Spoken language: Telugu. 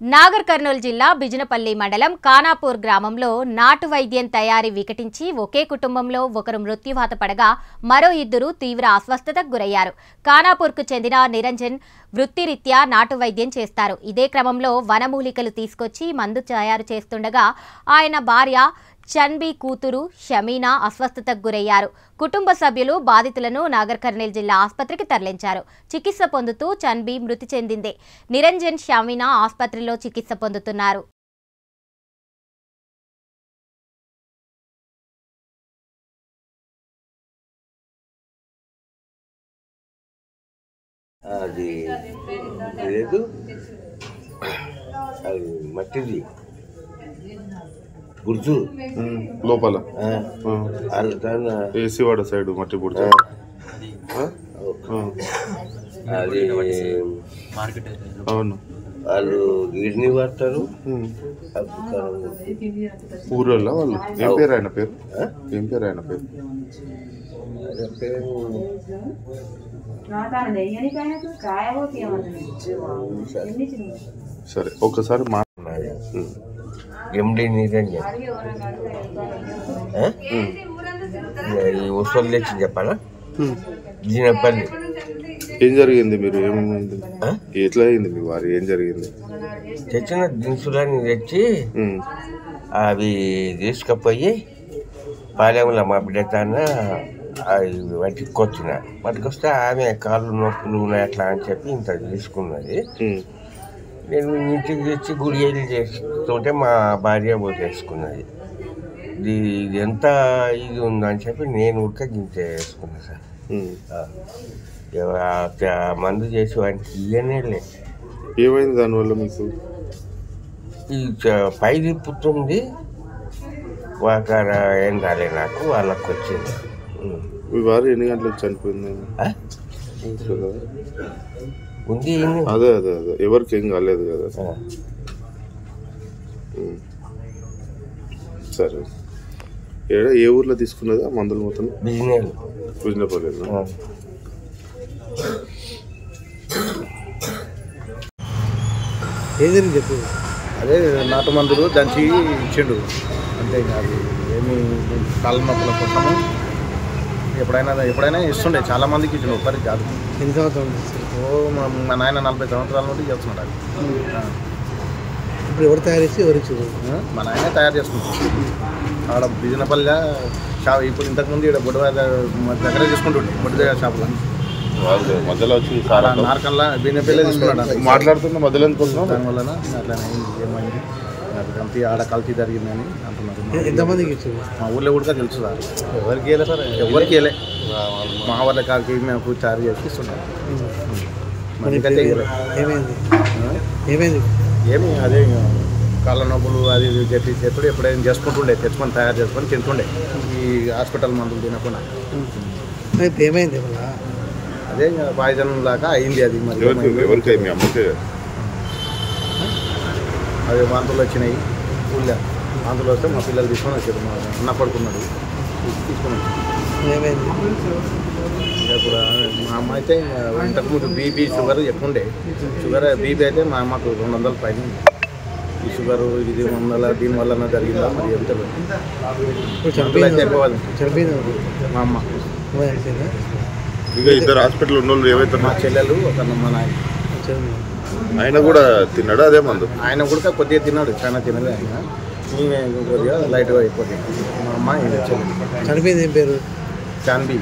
నాగర్ కర్నూల్ జిల్లా బిజినపల్లి మండలం ఖానాపూర్ గ్రామంలో నాటు వైద్యం తయారీ వికటించి ఒకే కుటుంబంలో ఒకరు మృత్యువాత పడగా మరో ఇద్దరు తీవ్ర అస్వస్థతకు గురయ్యారు. ఖానాపూర్కు చెందిన నిరంజన్ వృత్తిరీత్యా నాటు వైద్యం చేస్తారు. ఇదే క్రమంలో వనమూలికలు తీసుకొచ్చి మందు తయారు చేస్తుండగా ఆయన భార్య చన్బీ కూతురు షమీనా అస్వస్థతకు గురయ్యారు. కుటుంబ సభ్యులు బాధితులను నాగర్ కర్నూల్ జిల్లా ఆసుపత్రికి తరలించారు. చికిత్స పొందుతూ చన్బీ మృతి చెందింది. నిరంజన్, షమీనా ఆసుపత్రిలో చికిత్స పొందుతున్నారు. గుర్జు లోపల ఏసీవాడ సైడ్ మట్టి బుర్జు అవును. వాళ్ళు గిడ్ని పడతారు. ఊరల్లో వాళ్ళు ఏం పేరు ఆయన పేరు సరే ఒక్కసారి ఎండి నిరంజన్ ఈ వస్తువులు తెచ్చి చెప్పాలా? బిజినపల్లి. ఏం జరిగింది? మీరు ఏమైంది? ఎట్లా అయింది మీ వారు? ఏం జరిగింది? తెచ్చిన దినుసులన్నీ తెచ్చి అవి తీసుకుపోయి పాలెంలో మా బిడ్డతాన పట్టుకొచ్చిన పట్టుకొస్తే ఆమె కాళ్ళు నొప్పులు ఉన్నాయి అట్లా అని చెప్పి ఇంత తీసుకున్నది. నేను ఇంటికి తెచ్చి గుడియలు చేస్తుంటే మా భార్య పోసేసుకున్నది. ఇది ఎంత ఇది ఉందని చెప్పి నేను ఉడక గింజ వేసుకున్నా సార్. మందు చేసి వాటికి ఇయ్యనే లేదు. ఏమైంది దానివల్ల మీకు? ఈ పై తిప్పుతుంది వాకర ఏం కాలే నాకు, వాళ్ళకి వచ్చింది. మీ వారు ఎన్ని గంటలకు చనిపోయింది? ఉంది. అదే అదే అదే ఎవరికి ఏం కాలేదు కదా. సరే ఏ ఊర్లో తీసుకున్నది ఆ మందులు మొత్తం? బిజినపల్లి. ఏదని చెప్పు. అదే నాటు మందులు దంచి ఇచ్చిండు అంతే. అది ఏమి కాళ్ళ నొప్పుల కోసము ఎప్పుడైనా ఇస్తుండే. చాలా మందికి ఇచ్చిండు, ఒక్కరికి కాదు. ఎన్ని సంవత్సరాలు? మా నాయన 40 సంవత్సరాల నుండి చేస్తున్నాడు అది. ఇప్పుడు ఎవరు తయారు చేసి ఎవరు ఇచ్చారు? మా నాయనే తయారు చేసుకుంటాడు. ఆడ బిజినపల్లిగా షాప్. ఇప్పుడు ఇంతకుముందు ఇక్కడ బొడ్డు దగ్గర తీసుకుంటుండే, బొడ్డు దగ్గర షాపులో మధ్యలో వచ్చి నార్కల్లా బిజినపల్లి తీసుకున్నాడు. మాట్లాడుతున్న మధ్యలో దానివల్ల అట్లా ఏమైంది నాకు కంపి ఆడ కల్తీ జరిగిందని అంటున్నారు. ఎంతమందికి ఇచ్చారు? మా ఊళ్ళో కూడా తెలుసు సార్. ఎవరికి వెళ్ళే సార్, ఎవరికి వెళ్ళే. మా వాళ్ళ కాకి మేము చారు చేసి ఇస్తున్నాం. ఏమి అదే కాళ్ళ నొప్పులు అది చెప్పి చెప్పుడు ఎప్పుడైనా చేసుకుంటుండే, తెచ్చుకొని తయారు చేసుకొని తింటుండే ఈ హాస్పిటల్ మందులు తినకుండా. ఏమైంది? అదే పాయిజన్ దాకా అయింది అది. మరి అదే వాంతులు వచ్చినాయి ఊళ్ళో. వాంతులు వస్తే మా పిల్లలు తీసుకొని వచ్చారు. మా అన్న పడుకున్నాడు, తీసుకొని వచ్చారు. ఇప్పుడు మా అమ్మ అయితే ఇంతకుముందు బీపీ షుగర్ ఎక్కువ ఉండే. బీపీ అయితే మా అమ్మకు 200 పైన. ఈ షుగరు ఇది 100 దీనివల్ల జరిగిందా మరి ఎంత అయితే ఎక్కువ మా అమ్మ. ఇంకా ఇద్దరు హాస్పిటల్ ఉన్న వాళ్ళు ఏవైతే? మా చెల్లెలు, ఒక మా నాయన. ఆయన కూడా తిన్నాడు అదే మందు? ఆయన కూడా కొద్దిగా తిన్నాడు, చాలా తినలే ఆయన. మేమే కొద్దిగా లైట్గా అయిపోతుంది. మా అమ్మ చెల్లెలు. చనిపోయింది. ఏం పేరు? చాన్బీ.